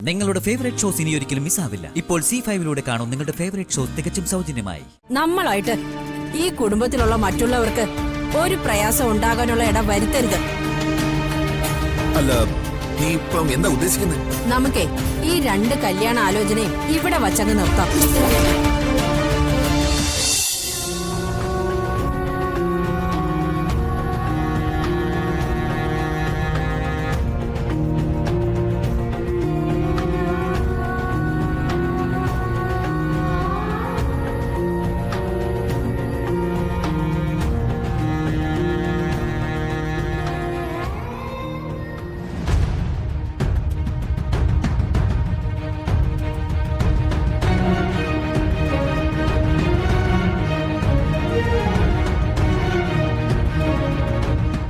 നിങ്ങളുടെ favourite shows ഇനി ഒരിക്കലും മിസ്സാവില്ല. ഇപ്പോൾ C5 കാണും നിങ്ങളുടെ ഫേവറേറ്റ് ഷോസ് തികച്ചും സൗജന്യമായി. നമ്മളായിട്ട് ഈ കുടുംബത്തിലുള്ള മറ്റുള്ളവർക്ക് ഒരു പ്രയാസം ഉണ്ടാകാനുള്ള ഇടം വരുത്തരുത്. അല്ല, നീ ഇപ്പം എന്താ ഉദ്ദേശിക്കുന്നത്? നമുക്കേ ഈ രണ്ട് കല്യാണ ആലോചനയും ഇവിടെ വച്ചങ്ങ് നിർത്താം.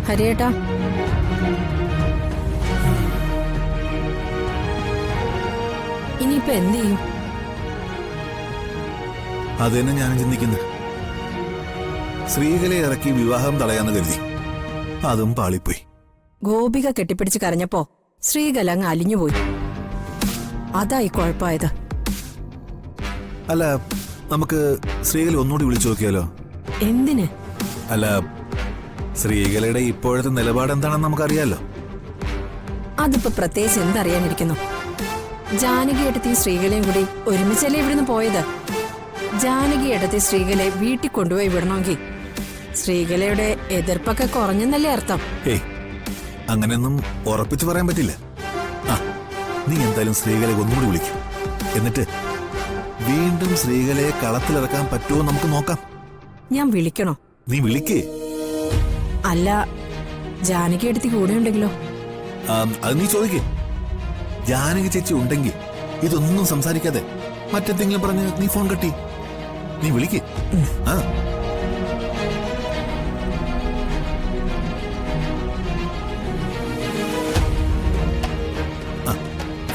ഹരിയേട്ടാ, ഇനിയിപ്പോ എന്ത് ചെയ്യും? അത് തന്നെ ഞാൻ ചിന്തിക്കുന്നത്. സ്ത്രീകളെ ഇറക്കി വിവാഹം തടയാന്ന് കരുതി, അതും പാളിപ്പോയി. ഗോപിക കെട്ടിപ്പിടിച്ച് കരഞ്ഞപ്പോ ശ്രീകല അങ്ങ് അലിഞ്ഞുപോയി. അതായി കുഴപ്പമായത്. അല്ല, നമുക്ക് സ്ത്രീകളെ ഒന്നുകൂടി വിളിച്ചു നോക്കിയാലോ? എന്തിന്? അല്ല, സ്ത്രീകളുടെ ഇപ്പോഴത്തെ നിലപാട് എന്താണെന്ന് നമുക്കറിയാലോ. അതിപ്പോ പ്രത്യേകിച്ച് എന്തറിയാനിരിക്കുന്നു? ജാനകി എടുത്തി സ്ത്രീകളെയും കൂടി ഒരുമിച്ചല്ലേ ഇവിടുന്ന് പോയത്. ജാനകി എടുത്തി സ്ത്രീകളെ വീട്ടിൽ കൊണ്ടുപോയി വിടണമെങ്കിൽ സ്ത്രീകളുടെ എതിർപ്പൊക്കെ കുറഞ്ഞെന്നല്ലേ അർത്ഥം? ഏയ്, അങ്ങനെയൊന്നും ഉറപ്പിച്ചു പറയാൻ പറ്റില്ല. ആ, നീ എന്തായാലും സ്ത്രീകളെ ഒന്നുകൂടി വിളിക്കും. എന്നിട്ട് വീണ്ടും സ്ത്രീകളെ കളത്തിലിറക്കാൻ പറ്റുമോ നമുക്ക് നോക്കാം. ഞാൻ വിളിക്കണോ? നീ വിളിക്കേ. അല്ല, ജാനകി എടുത്തി കൂടെ ഉണ്ടെങ്കിലോ? അത് നീ ചോദിക്കേ. ജാനകി ചേച്ചി ഉണ്ടെങ്കിൽ ഇതൊന്നും സംസാരിക്കാതെ മറ്റെന്തെങ്കിലും പറഞ്ഞ് നീ ഫോൺ കട്ടി. നീ വിളിക്കേ.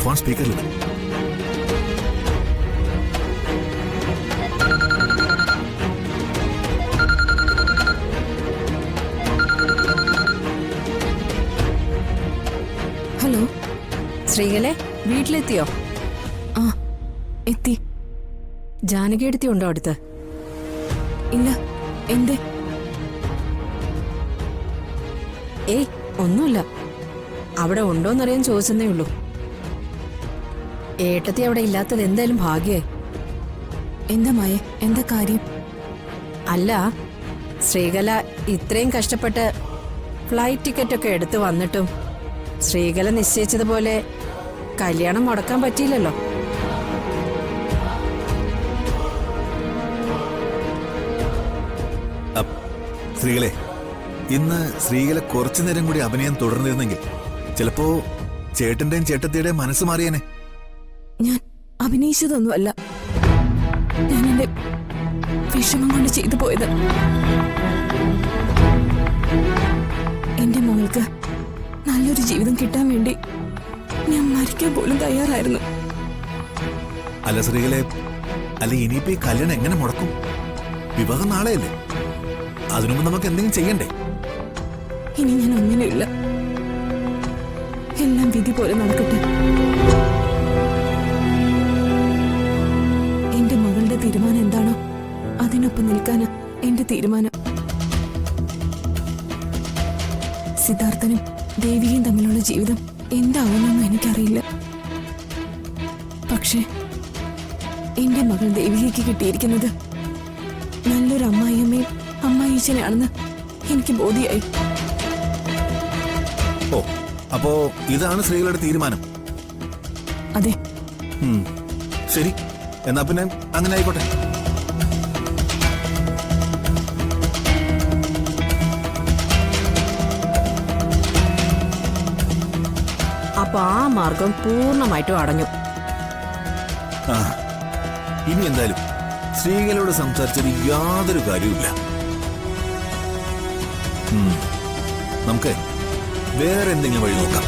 ഫോൺ സ്പീക്കറിലില്ല. ഹലോ, ശ്രീകലെ വീട്ടിലെത്തിയോ? ആ, എത്തി. ജാനകി എടുത്തി ഉണ്ടോ അടുത്ത്? ഇല്ല. എന്തേ? ഏയ്, ഒന്നുമില്ല. അവിടെ ഉണ്ടോന്നറിയാൻ ചോദിച്ചെന്നേ ഉള്ളൂ. ഏട്ടത്തി അവിടെ ഇല്ലാത്തത് എന്തായാലും ഭാഗ്യായി. എന്താ മായ, എന്താ കാര്യം? അല്ല, ശ്രീകല ഇത്രയും കഷ്ടപ്പെട്ട് ഫ്ലൈറ്റ് ടിക്കറ്റ് ഒക്കെ എടുത്തു വന്നിട്ടും ശ്രീകല നിശ്ചയിച്ചതുപോലെ കല്യാണം മുടക്കാൻ പറ്റിയില്ലല്ലോ. സ്ത്രീകളെ, ഇന്ന് സ്ത്രീകളെ കുറച്ചു നേരം കൂടി അഭിനയം തുടർന്നിരുന്നെങ്കിൽ ചിലപ്പോ ചേട്ടന്റെയും ചേട്ടത്തിയുടെയും മനസ്സ് മാറിയേനെ. ഞാൻ അഭിനയിച്ചതൊന്നുമല്ല. ഞാൻ എന്റെ വിഷമം കൊണ്ട് ചെയ്തു പോയത്. എന്റെ മകൾക്ക് നല്ലൊരു ജീവിതം കിട്ടാൻ വേണ്ടി ഞാൻ മരിക്കാൻ പോലും തയ്യാറായിരുന്നു. അല്ല സ്ത്രീകളെ, അല്ല ഇനിയിപ്പോ ഈ കല്യാണം എങ്ങനെ മുടക്കും? വിവാഹം നാളെയല്ലേ. അതിനുമുമ്പ് നമുക്ക് എന്തെങ്കിലും ചെയ്യണ്ടേ? ഇനി ഞാൻ ഒന്നിനുമില്ല. എല്ലാം വിധി പോലെ നടക്കട്ടെ. എന്റെ മകളുടെ തീരുമാനം എന്താണോ അതിനൊപ്പം നിൽക്കാന് എന്റെ തീരുമാനം. സിദ്ധാർത്ഥനും ദേവികയും തമ്മിലുള്ള ജീവിതം എന്താവുമെന്ന് എനിക്കറിയില്ല. പക്ഷേ എന്റെ മകൾ ദേവികയ്ക്ക് കിട്ടിയിരിക്കുന്നത് നല്ലൊരു അമ്മായിയമ്മയും അമ്മായിച്ചനാണെന്ന് എനിക്ക് ബോധ്യായി. ഓ, അപ്പോ ഇതാണ് സ്ത്രീകളുടെ തീരുമാനം? അതെ. ശരി, എന്നാ പിന്നെ അങ്ങനെ ആയിക്കോട്ടെ. അപ്പൊ ആ മാർഗം പൂർണ്ണമായിട്ടും അടഞ്ഞു. ഇനി എന്തായാലും സ്ത്രീകളോട് സംസാരിച്ചത് യാതൊരു കാര്യവുമില്ല. നമുക്ക് വേറെ എന്തെങ്കിലും വഴി നോക്കാം.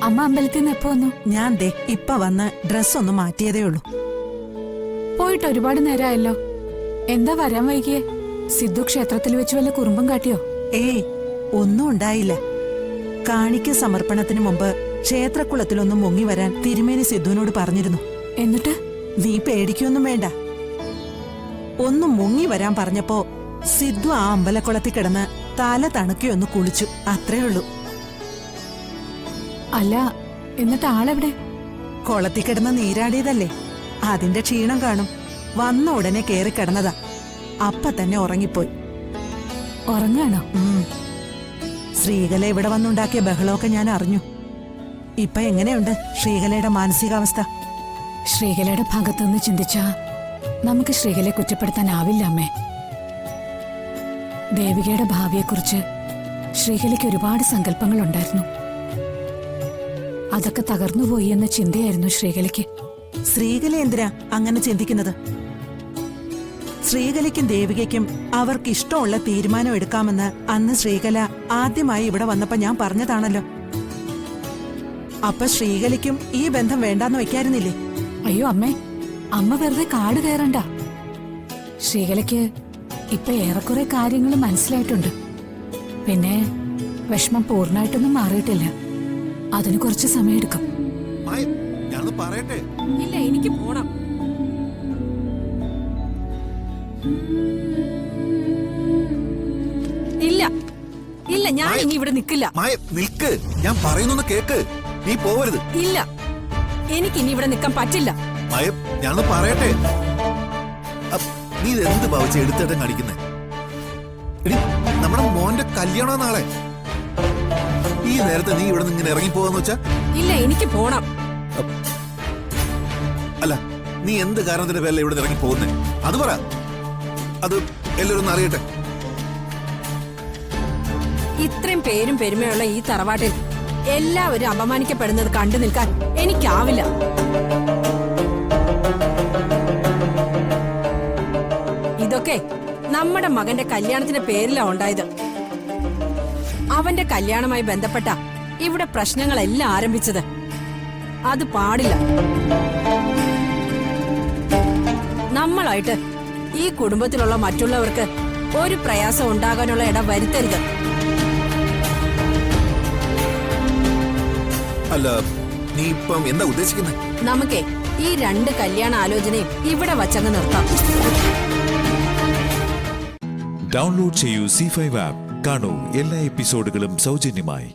അമ്മ അമ്പലത്തിൽ നിന്ന് എപ്പോ വന്നു? ഞാൻ ദേ ഇപ്പൊ വന്ന് ഡ്രസ് ഒന്ന് മാറ്റിയതേ ഉള്ളൂ. പോയിട്ട് ഒരുപാട് നേരമായല്ലോ. എന്താ വരാൻ വൈകിയേ? സിദ്ധു ക്ഷേത്രത്തിൽ വെച്ച് വല്ല കുറുമ്പും കാട്ടിയോ? ഏയ്, ഒന്നും ഉണ്ടായില്ല. കാണിക്ക സമർപ്പണത്തിന് മുമ്പ് ക്ഷേത്രക്കുളത്തിലൊന്നും മുങ്ങി വരാൻ തിരുമേനി സിദ്ധുവിനോട് പറഞ്ഞിരുന്നു. എന്നിട്ട്? നീ പേടിക്കൊന്നും വേണ്ട. ഒന്നും മുങ്ങി വരാൻ പറഞ്ഞപ്പോ സിദ്ധു ആ അമ്പലക്കുളത്തിൽ കിടന്ന് തല തണുക്കിയൊന്ന് കുളിച്ചു, അത്രേ ഉള്ളൂ. അല്ല, എന്നിട്ട് ആളെവിടെ? കുളത്തിൽ കിടന്ന് നീരാടിയതല്ലേ, അതിന്റെ ക്ഷീണം കാണും. വന്ന ഉടനെ കേറി കിടന്നതാ, അപ്പ തന്നെ ഉറങ്ങിപ്പോയി. ഉറങ്ങാണോ? ശ്രീകല ഇവിടെ വന്നുണ്ടാക്കിയ ബഹളമൊക്കെ ഞാൻ അറിഞ്ഞു. ഇപ്പൊ എങ്ങനെയുണ്ട് ശ്രീകലയുടെ മാനസികാവസ്ഥ? ശ്രീകലയുടെ ഭാഗത്തുനിന്ന് ചിന്തിച്ചാ നമുക്ക് ശ്രീകലയെ കുറ്റപ്പെടുത്താനാവില്ല അമ്മേ. ദേവികയുടെ ഭാവിയെക്കുറിച്ച് ശ്രീകലയ്ക്ക് ഒരുപാട് സങ്കല്പങ്ങളുണ്ടായിരുന്നു. അതൊക്കെ തകർന്നുപോയി എന്ന ചിന്തയായിരുന്നു ശ്രീകലയ്ക്ക്. ശ്രീകല എന്തിനാ അങ്ങനെ ചിന്തിക്കുന്നത്? ശ്രീകലയ്ക്കും ദേവികയ്ക്കും അവർക്ക് ഇഷ്ടമുള്ള തീരുമാനം എടുക്കാമെന്ന് അന്ന് ശ്രീകല ആദ്യമായി ഇവിടെ വന്നപ്പോ ഞാൻ പറഞ്ഞതാണല്ലോ. അപ്പൊ ശ്രീകലയ്ക്കും ഈ ബന്ധം വേണ്ടാന്ന് വെക്കായിരുന്നില്ലേ? അയ്യോ അമ്മേ, അമ്മ വെറുതെ കാട് കയറണ്ട. ശ്രീകലയ്ക്ക് ഇപ്പൊ ഏറെക്കുറെ കാര്യങ്ങൾ മനസ്സിലായിട്ടുണ്ട്. പിന്നെ വിഷമം പൂർണ്ണമായിട്ടൊന്നും മാറിയിട്ടില്ല. അതിന് കുറച്ച് സമയമെടുക്കും. ഞാനൊന്ന് പറയട്ടെ. ഇല്ല, എനിക്ക് പോണം. ഇല്ല ഇല്ല, ഞാൻ ഇനി ഇവിടെ നിൽക്കില്ല. മായ നിൽക്ക്, ഞാൻ പറയുന്നൊന്ന് കേക്ക്. നീ പോവരുത്. ഇല്ല, എനിക്ക് ഇനി ഇവിടെ നിൽക്കാൻ പറ്റില്ല. മായ, ഞാനൊന്ന് പറയട്ടെ. നീ ഇതെന്ത് ഭാവിച്ച എടുത്തേട്ടം കാണിക്കുന്നേ? എടി, നമ്മുടെ മോന്റെ കല്യാണം നാളെ. ഈ നേരത്തെ നീ ഇവിടെ നിന്ന് ഇങ്ങനെ ഇറങ്ങി പോവാന്ന് വെച്ചാ? ഇല്ല, എനിക്ക് പോണം. അല്ല, നീ എന്ത് കാരണത്തിന്റെ പേരില ഇവിടെ ഇറങ്ങി പോകുന്നേ? അത് പറ, അത് എല്ലാവരും ഒന്ന് അറിയട്ടെ. ഇത്രയും പേരും പെരുമയുള്ള ഈ തറവാട്ടിൽ എല്ലാവരും അപമാനിക്കപ്പെടുന്നത് കണ്ടു നിൽക്കാൻ എനിക്കാവില്ല. ഇതൊക്കെ നമ്മുടെ മകന്റെ കല്യാണത്തിന്റെ പേരിലാ ഉണ്ടായത്. അവന്റെ കല്യാണവുമായി ബന്ധപ്പെട്ട ഇവിടെ പ്രശ്നങ്ങളെല്ലാം ആരംഭിച്ചത്. അത് പാടില്ല. നമ്മളായിട്ട് ഈ കുടുംബത്തിലുള്ള മറ്റുള്ളവർക്ക് ഒരു പ്രയാസം ഉണ്ടാകാനുള്ള ഇടം വരുത്തരുത്. അല്ല, നീ ഇപ്പം എന്താ ഉദ്ദേശിക്കുന്നത്? നമുക്കേ ഈ 2 കല്യാണ ആലോചനയും ഇവിടെ വച്ചങ്ങ് നിർത്താം. ഡൗൺലോഡ് ചെയ്യൂ C5 ആപ്പ്. കാണൂ എല്ലാ എപ്പിസോഡുകളും സൗജന്യമായി.